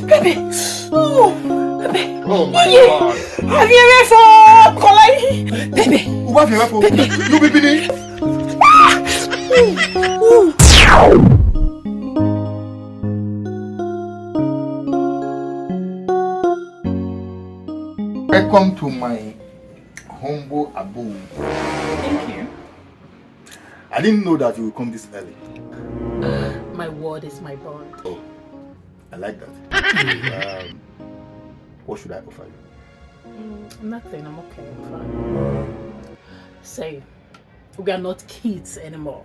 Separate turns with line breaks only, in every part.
Baby!
Oh my God!
AVIENFO! Baby!
AVIENFO! You be bini! Welcome to my humble abode.
Thank you.
I didn't know that you would come this early.
My word is my bond.
Oh, I like that. What should I offer you?
Nothing, I'm okay, I'm fine. Say, we are not kids anymore.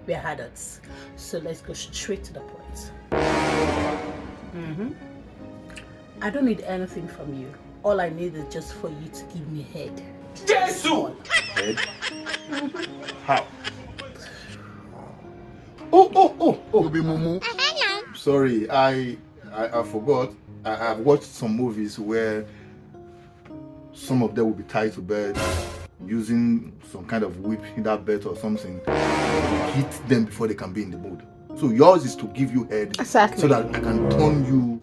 We are adults. So let's go straight to the point. I don't need anything from you. All I need is just for you to give me head.
Jesus! Head? How? Oh. Sorry, I forgot. I've watched some movies where some of them will be tied to bed using some kind of whip in that bed or something to hit them before they can be in the mood. So yours is to give you head
exactly.
So that I can turn you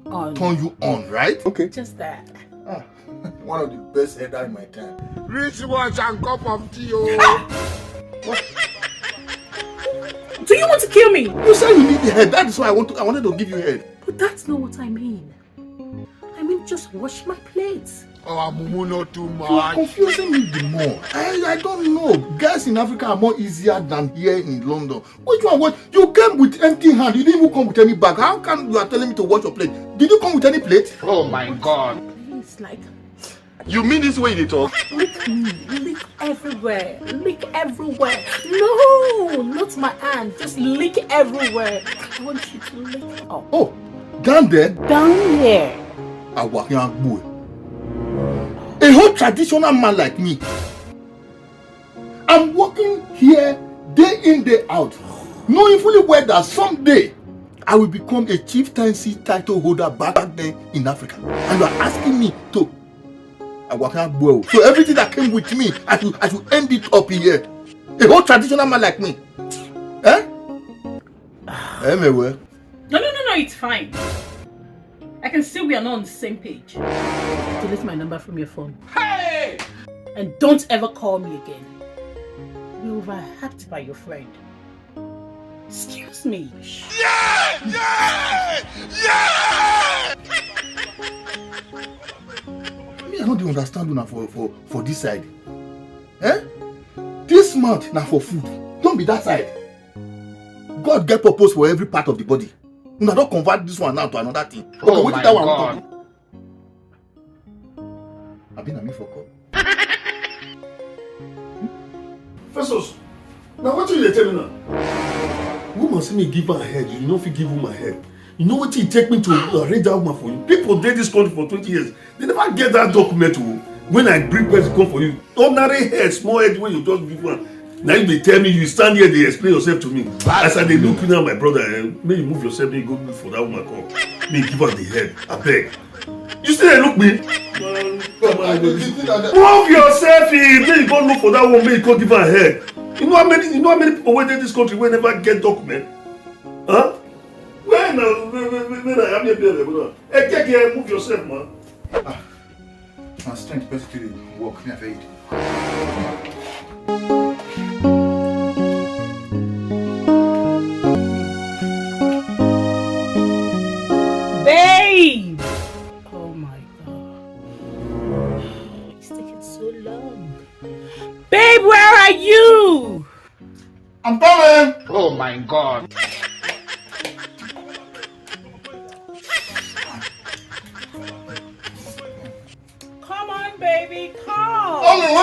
on, right? Okay.
Just that.
One of the best header in my time.
Rich watch and cup of tea.
What?
Do you want to kill me?
You said you need the head. That is why I wanted to give you head.
But that's not what I mean. I mean just wash my plates.
Oh, Mumu, not too much.
You are confusing me the more. I don't know. Guys in Africa are more easier than here in London. Which one? What? You came with empty hand. You didn't even come with any bag. How come you are telling me to wash your plate? Did you come with any plate?
Oh my God.
Please, like...
You mean this way you talk?
Lick me. Lick everywhere. Lick everywhere. No! Not my hand. Just lick everywhere. I want you to lick up.
Oh, down there?
Down here.
A whole traditional man like me. I'm working here day in, day out, knowing fully well that someday I will become a chieftaincy title holder back then in Africa. And you are asking me to so everything that came with me, I should end it up here. A whole traditional man like me. Eh? Anyway.
No, it's fine. I can see we are not on the same page. Delete my number from your phone.
Hey!
And don't ever call me again. You're overhyped by your friend. Excuse me.
Yeah!
I don't understand now for this side. Eh? This month now for food. Don't be that side. God get purpose for every part of the body. Now don't convert this one now to another thing. Okay,
oh
what
my
that one
God.
I've been a me for call.
Festus, now what you tell me now? Woman see me give her a head, you know if you give woman a head. You know what it take me to arrange that woman for you? People did this country for 20 years. They never get that document when I bring person come for you. Ordinary head, small head when you just give one. Now you they tell me you stand here, they explain yourself to me. As I they look you now, my brother, may you move yourself, may you go look for that woman come. May you give her the head. I beg. You still they look me? Move yourself in. May you go look for that woman, may you go give her a head. You know how many people wait in this country will never get document? Huh? When I am here, take care, move yourself, man.
My strength best to walk near fade.
Babe! Oh my God. It's taking so long. Babe, where are you?
I'm coming!
Oh my God.
Come on, baby, come.
Coming!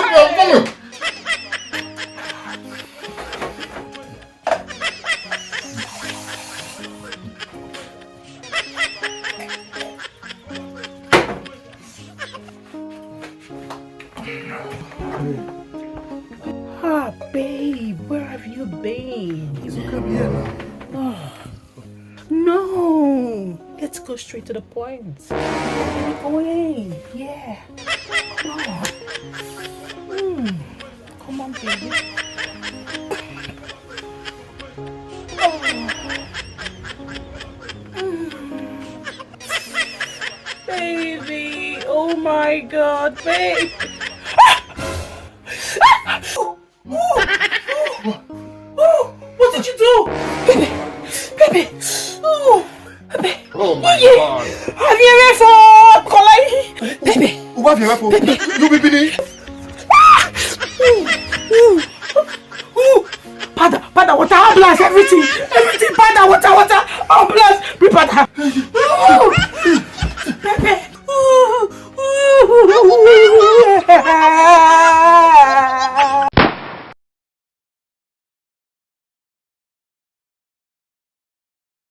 Ah, babe, where have you been?
You come here now.
Oh, no, let's go straight to the point. Going, yeah. Come on, baby. Oh my God, babe. What did you do? Baby.
Oh my God.
AVIENFO. Baby.
You be